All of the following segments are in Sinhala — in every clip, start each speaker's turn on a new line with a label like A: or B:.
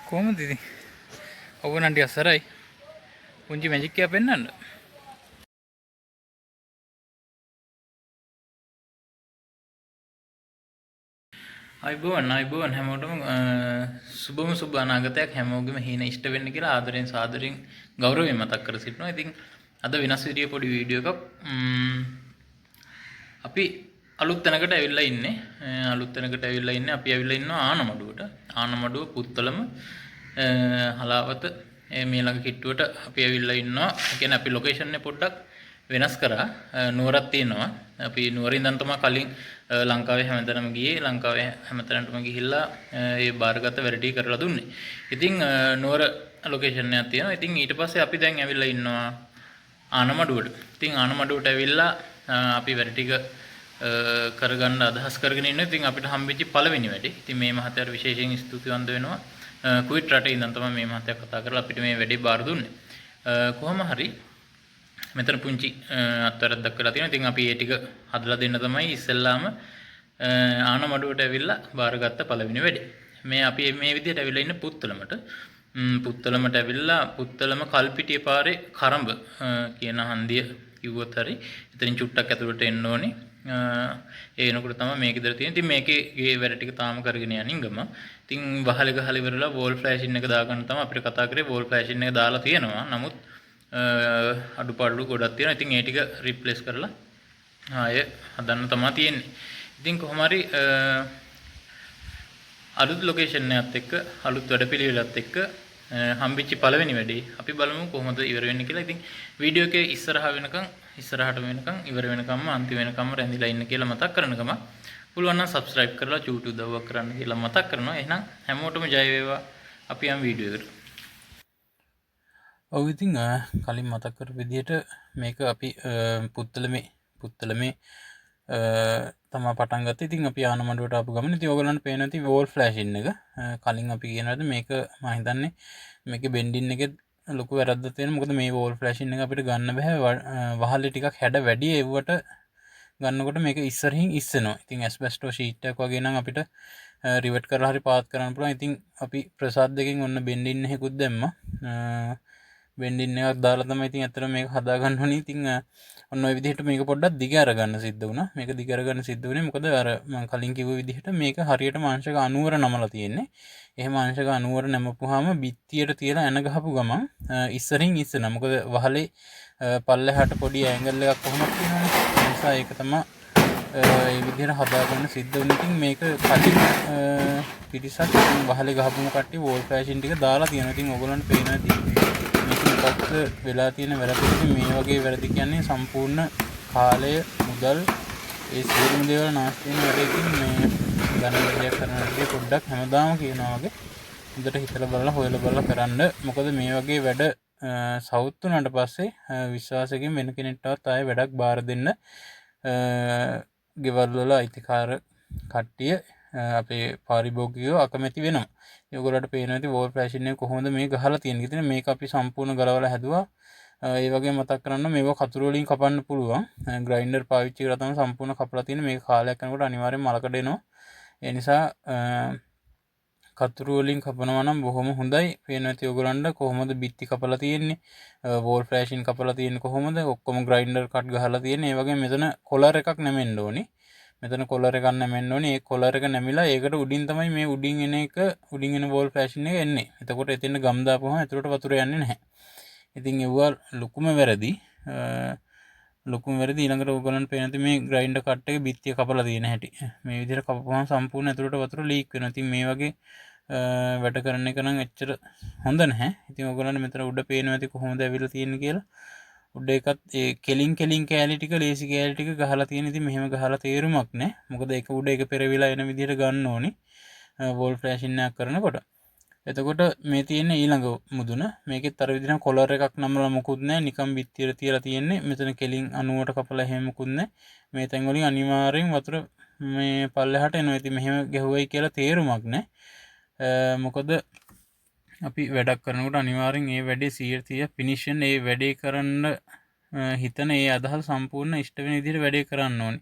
A: කොහොමද ඉතින් ඔබ නම් ටිකක් සරයි පුංචි මැජික් එකක් පෙන්වන්න. අයිබෝන් හැමෝටම සුබම සුබ අනාගතයක් හැමෝගෙම හීන ඉෂ්ට වෙන්න කියලා ආදරෙන් සාදරෙන් ගෞරවයෙන් මතක් කර සිටිනවා. ඉතින් අද වෙනස් විදිය පොඩි වීඩියෝ එකක් අපි අලුත් තැනකට ඇවිල්ලා ඉන්නේ. අපි ඇවිල්ලා ඉන්නවා ආනමඩුවට. ආනමඩුව පුත්තලම හලාවත මේ ළඟ කිට්ටුවට අපි ඇවිල්ලා ඉන්නවා. ඒ කියන්නේ අපි ලොකේෂන් එක පොඩ්ඩක් වෙනස් කරා. නුවරක් තියෙනවා. අපි නුවරින් ඉඳන් තමයි කලින් ලංකාවේ හැමතැනම ගියේ. ලංකාවේ හැමතැනටම ගිහිල්ලා ඒ බාරගත වැඩටි කරලා දුන්නේ. ඉතින් නුවර ලොකේෂන් එකක් තියෙනවා. ඉතින් ඊට පස්සේ අපි දැන් ඇවිල්ලා ඉන්නවා ආනමඩුවට. ඉතින් ආනමඩුවට ඇවිල්ලා අපි වැඩ ටික කරගන්න අදහස් කරගෙන ඉන්නවා. ඉතින් අපිට හම්බෙච්ච පළවෙනි වැඩේ. ඉතින් මේ මහත්තයාට විශේෂයෙන් ස්තුතිවන්ත වෙනවා. කුවේට් රටේ ඉඳන් තමයි මේ මහත්තයා කතා කරලා අපිට මේ වැඩේ බාර දුන්නේ. කොහොම හරි මෙතන පුංචි අත්වැරද්දක් වෙලා තියෙනවා. ඉතින් අපි ඒ ටික හදලා දෙන්න තමයි ඉස්සෙල්ලාම ආනමඩුවට ඇවිල්ලා බාරගත්ත පළවෙනි වැඩේ. අපි මේ විදිහට ඇවිල්ලා ඉන්නේ පුත්තලමට. පුත්තලමට ඇවිල්ලා පුත්තලම කල්පිටිය පාරේ කරඹ කියන හන්දිය කිව්වොත් හරි. එතනින් චුට්ටක් ඇතුළට එන්න ඕනේ. ඒ එනකොට තමයි මේක ඉදලා තියෙන්නේ. ඉතින් මේකේ ගේ වැඩ ටික තාම කරගෙන යනින් ගම. ඉතින් වහල ගහල ඉවරලා වෝල් ෆ්ලෑෂින් එක දාගන්න තමයි අපිට කතා කරේ. වෝල් ෆ්ලෑෂින් එක දාලා තියෙනවා. නමුත් අඩුපාඩු ගොඩක් තියෙනවා. ඉතින් ඒ ටික රිප්ලේස් කරලා ආයෙ හදන්න තමයි තියෙන්නේ. ඉතින් කොහොම හරි අලුත් ලොකේෂන් එකත් එක්ක අලුත් වැඩපිළිවෙලත් එක්ක හම්බෙච්ච පළවෙනි වැඩේ අපි බලමු කොහොමද ඉවර වෙන්නේ කියලා. ඉතින් වීඩියෝ එකේ ඉස්සරහට වෙනකන් ඉවර වෙනකම්ම අන්තිම වෙනකම්ම රැඳිලා ඉන්න කියලා මතක් කරනකම පුළුවන් නම් subscribe කරලා YouTube උදව්වක් කරන්න කියලා මතක් කරනවා. එහෙනම් හැමෝටම ජය වේවා. අපි යම් වීඩියෝ එකට. ඔව් ඉතින් කලින් මතක් කරපු විදිහට මේක අපි පුත්තලමේ තමා පටන් ගත්තේ. ඉතින් අපි ආනමඩුවට ආපු ගමන් ඉතින් ඕගලන්ට පේන ඇති වෝල් ෆ්ලෑෂින් එක. කලින් අපි කියනවාද මේක මම හිතන්නේ මේකේ බෙන්ඩින් එකේ ලොකු වැරද්දක් තියෙනවා. මොකද මේ වෝල් ෆ්ලෑෂින් එක අපිට ගන්න බෑ. වහලේ ටිකක් හැඩ වැඩි ඒවට ගන්නකොට මේක ඉස්සරහින් ඉස්සෙනවා. ඉතින් ඇස්බෙස්ටෝ ෂීට් එකක් වගේ නම් අපිට රිවර්ට් කරලා හරි පාත් කරන්න පුළුවන්. ඉතින් අපි ප්‍රසාද් දෙකෙන් ඔන්න බෙන්ඩින් එකකුත් දැම්මා. බෙන්ඩින් එකක් දාලා තමයි ඉතින් අතන මේක හදාගන්න ඕනේ. ඉතින් ඔන්න ඔය විදිහට මේක පොඩ්ඩක් දිග අරගන්න සිද්ධ වුණා. මේක දිග අරගන්න සිද්ධ වුණේ මොකද අර මම කලින් කිව්ව විදිහට මේක හරියටම අංශක 90 නමලා තියෙන්නේ. එහෙම අංශක 90 නැමපුවාම බිත්තියට තියලා එන ගහපු ගමන් ඉස්සරින් ඉස්සන. මොකද වහලේ පල්ලෙහාට පොඩි ඇන්ගල් එකක් කොහොමද තියෙනවනේ. ඒ නිසා ඒක තමයි ඒ විදිහට හදාගන්න සිද්ධ වුණේ. ඉතින් මේක කලින් පිටිසක් වහලේ ගහපුම කට්ටිය වෝල් ෆ්ලෑෂින් ටික දාලා තියෙනවා. ඉතින් ඕගොල්ලන්ට පේනවා ඇති මොකක්ද වෙලා තියෙන වැරදි. මේ වගේ වැරදි කියන්නේ සම්පූර්ණ කාලය මුදල් ඒ සියලුම දේවල් නාස්ති වෙන වැඩේ. ඉතින් මේ ගණන් දෙයක් කරන වැඩේ පොඩ්ඩක් හැමදාම කියනවා වගේ හොඳට හිතලා බලලා හොයලා බලලා කරන්න. මොකද මේ වගේ වැඩ සවුත් වුණාට පස්සේ විශ්වාසයෙන් වෙන කෙනෙක්ටවත් ආයෙ වැඩක් බාර දෙන්න ගෙවල් වල අයිතිකාර කට්ටිය අපේ පාරිභෝගිකයෝ අකමැති වෙනවා. ඒගොල්ලන්ට පේනවා ඇති වෝල් ෆ්ලෑෂින් එක කොහොමද මේ ගහලා තියෙන්නේ. ඉතින් මේක අපි සම්පූර්ණ ගලවලා හැදුවා. ඒ වගේ මතක් කරන්න මේක කතුරු වලින් කපන්න පුළුවන්. ග්‍රයින්ඩර් පාවිච්චි කරලා තමයි සම්පූර්ණ කපලා තියෙන්නේ. මේක කාලයක් යනකොට අනිවාර්යෙන් මලකඩ එනවා. ඒ නිසා කතුරු වලින් කපනවා නම් බොහොම හොඳයි. පේනවා ඇති ඔයගොල්ලන්ට කොහොමද බිත්ති කපලා තියෙන්නේ. වෝල් ෆ්ලෑෂින් කපලා තියෙන්නේ කොහොමද. ඔක්කොම ග්‍රයින්ඩර් කට් ගහලා තියෙන්නේ. ඒ වගේ මෙතන කොලර් එකක් නැමෙන්න ඕනේ. මෙතන කොලර් එකක් නැමෙන්න ඕනේ. ඒ කොලර් එක නැමිලා ඒකට උඩින් තමයි මේ උඩින් එන වෝල් ෆ්ලෑෂින් එක එන්නේ. එතකොට එතන ගම් දාපුවම ඇතුළට වතුර යන්නේ නැහැ. ඉතින් ඒවා ලොකුම වැරදි. ඊළඟට ඕගොල්ලන්ට පේන ඇති මේ ග්‍රයින්ඩර් කට් එක බිත්තිය කපලා තියෙන හැටි. මේ විදිහට කපපුවම සම්පූර්ණ ඇතුළට වතුර ලීක් වෙනවා. ඉතින් මේ වගේ වැඩ කරන එක නම් එච්චර හොඳ නැහැ. ඉතින් ඕගොල්ලන්ට මෙතන උඩ පේනවා ඇති කොහොමද ඇවිල්ලා තියෙන්නේ කියලා. උඩ එකත් ඒ කෙලින් කෑලි ටික ලේසි කෑලි ටික ගහලා තියෙන. ඉතින් මෙහෙම ගහලා තේරුමක් නැහැ. මොකද ඒක උඩ එක පෙරවිලා එන විදිහට ගන්න ඕනේ වෝල් ෆ්ලෑෂින් එකක් කරනකොට. එතකොට මේ තියෙන ඊළඟ මුදුන මේකෙත් අර විදිහට කොලර් එකක් නමලා මොකුත් නැහැ. නිකන් බිත්තියට තියලා තියෙන්නේ. මෙතන කෙලින් 90ට කපලා එහෙම මොකුත් නැහැ. මේ තැන් වලින් අනිවාර්යෙන් වතුර මේ පල්ලෙහාට එනවා. ඉතින් මෙහෙම ගැහුවයි කියලා තේරුමක් නැහැ. මොකද අපි වැඩක් කරනකොට අනිවාර්යෙන් ඒ වැඩේ 100% ෆිනිෂන් ඒ වැඩේ කරන්න හිතන ඒ අදහස සම්පූර්ණ ඉෂ්ට වෙන විදිහට වැඩේ කරන්න ඕනේ.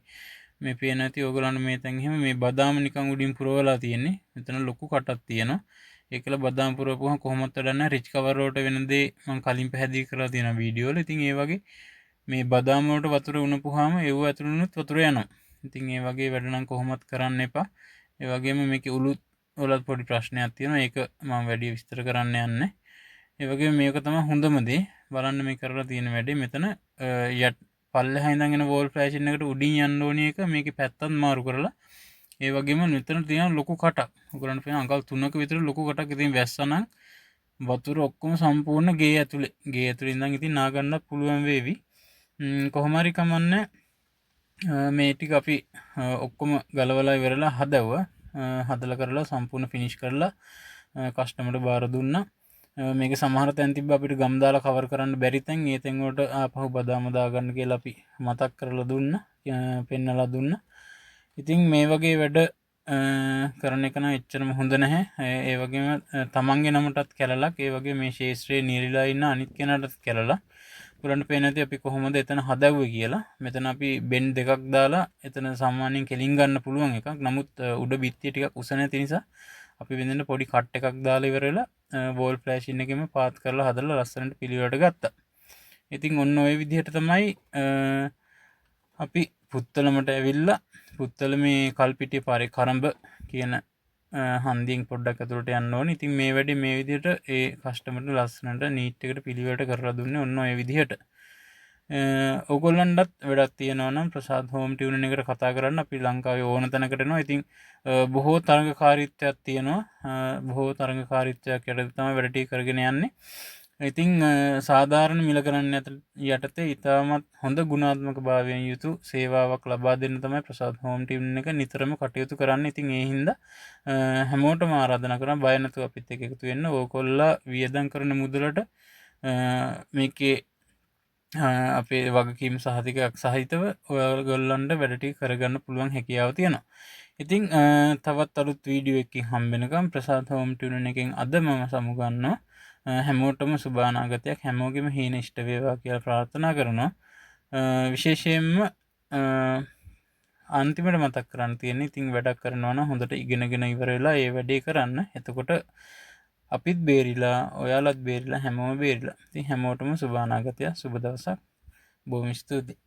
A: මේ පේන ඇති ඕගොල්ලන්ට මේ තැන් එහෙම මේ බදාම නිකන් උඩින් පුරවලා තියෙන්නේ. මෙතන ලොකු කටක් තියෙනවා. ඒකල බදාම් පුරවපුවහම කොහොමද වැඩන්නේ රිච් කවර් වලට වෙන දේ මම කලින් පැහැදිලි කරලා තියෙනවා වීඩියෝ වල. ඉතින් ඒ වගේ මේ බදාම් වලට වතුර උණපුවාම ඒව ඇතුළේ වතුර යනවා. ඉතින් ඒ වගේ වැඩ නම් කොහොමත් කරන්න එපා. ඒ වගේම මේකේ උළුත් වලත් පොඩි ප්‍රශ්නයක් තියෙනවා. ඒක මම වැඩි විස්තර කරන්න යන්නේ. ඒ වගේම මේක තමයි හොඳම දේ. බලන්න මේ කරලා තියෙන වැඩේ මෙතන යට පල්ලෙහා ඉඳන් එන වෝල් ෆ්ලෑෂන් එකට උඩින් යන්න ඕනේ එක මේකේ පැත්තත් මාරු කරලා ඒ වගේම මෙතන තියෙන ලොකු කටක්. ඔයගලන්ට පේන අඟල් 3ක විතර ලොකු කටක්. ඉතින් වැස්සනම් වතුර ඔක්කොම සම්පූර්ණ ගේ ඇතුලේ ඉඳන් ඉතින් නාගන්න පුළුවන් වේවි. කොහොම හරි කමන්නේ මේ ටික අපි ඔක්කොම ගලවලා ඉවරලා හදවුවා. හදලා කරලා සම්පූර්ණ ෆිනිෂ් කරලා කස්ටමර්ට බාර දුන්නා. මේක සමහර තැන් තිබ්බ අපිට ගම් දාලා කවර් කරන්න බැරි තැන් ඒ තැන් වලට ආපහු බදාම දාගන්න කියලා අපි මතක් කරලා දුන්නා. පෙන්නලා දුන්නා. ඉතින් මේ වගේ වැඩ කරන එක නම් එච්චරම හොඳ නැහැ. ඒ වගේම තමන්ගේ නමටත් කැලලක් ඒ වගේ මේ ශේෂ්ත්‍රයේ නිරිලා ඉන්න අනිත් කෙනාටත් කැලලක්. උගලන්ට පේන්නේ නැති අපි කොහොමද එතන හදවුවේ කියලා. මෙතන අපි බෙන් දෙකක් දාලා එතන සාමාන්‍යයෙන් කෙලින් ගන්න පුළුවන් එකක්. නමුත් උඩ බිත්තිය ටිකක් උස නැති නිසා අපි වෙනින්න පොඩි කට් එකක් දාලා ඉවරලා වෝල් ෆ්ලෑෂින් එකෙම පාත් කරලා හදලා ලස්සනට පිළිවෙලට ගත්තා. ඉතින් ඔන්න ඔය විදිහට තමයි අපි පුත්තලමට ඇවිල්ලා පුත්තල මේ කල්පිටිය පාරේ කරඹ කියන හන්දියෙන් පොඩ්ඩක් ඇතුළට යන්න ඕනේ. ඉතින් මේ වැඩේ මේ විදිහට ඒ කස්ටමර්ට ලස්සනට නීට් එකට පිළිවෙලට කරලා දුන්නේ ඔන්න ඔය විදිහට. ඔයගොල්ලන්ටත් වැඩක් තියෙනවා නම් ප්‍රසාද් හෝම් ටියුනින් එකට කතා කරන්න. අපි ලංකාවේ ඕන තැනකට එනවා. ඉතින් බොහෝ තරඟකාරීත්වයක් තියෙනවා. බොහෝ තරඟකාරීත්වයක් යටතේ තමයි වැඩ ටික කරගෙන යන්නේ. ඉතින් සාධාරණ මිල කරන්න යටතේ ඉතාමත් හොඳ ගුණාත්මක භාවයෙන් යුතු සේවාවක් ලබා දෙන්න තමයි ප්‍රසාද් හෝම් ටීම් එක නිතරම කටයුතු කරන්න. ඉතින් ඒ හින්දා හැමෝටම ආරාධනා කරනවා බය නැතුව අපිත් එක්ක එකතු වෙන්න. ඕකොල්ලා වියදම් කරන මුදලට මේකේ අපේ වගකීම් සහතිකයක් සහිතව ඔයගොල්ලන්ට වැඩ ටික කරගන්න පුළුවන් හැකියාව තියෙනවා. ඉතින් තවත් අලුත් වීඩියෝ එකකින් හම්බෙනකම් ප්‍රසාද් හෝම් ටියුන් එකෙන් අද මම සමුගන්නවා. හැමෝටම සුභානාගතයක් හැමෝගෙම හීන ඉෂ්ට වේවා කියලා ප්‍රාර්ථනා කරනවා. විශේෂයෙන්ම අන්තිමට මතක් කරන්න තියෙන්නේ ඉතින් වැඩක් කරනවා නම් හොඳට ඉගෙනගෙන ඉවර වෙලා ඒ වැඩේ කරන්න. එතකොට අපිත් බේරිලා ඔයාලත් බේරිලා හැමෝම බේරිලා. ඉතින් හැමෝටම සුභානාගතයක් සුබ දවසක්. බොහොම ස්තුතියි.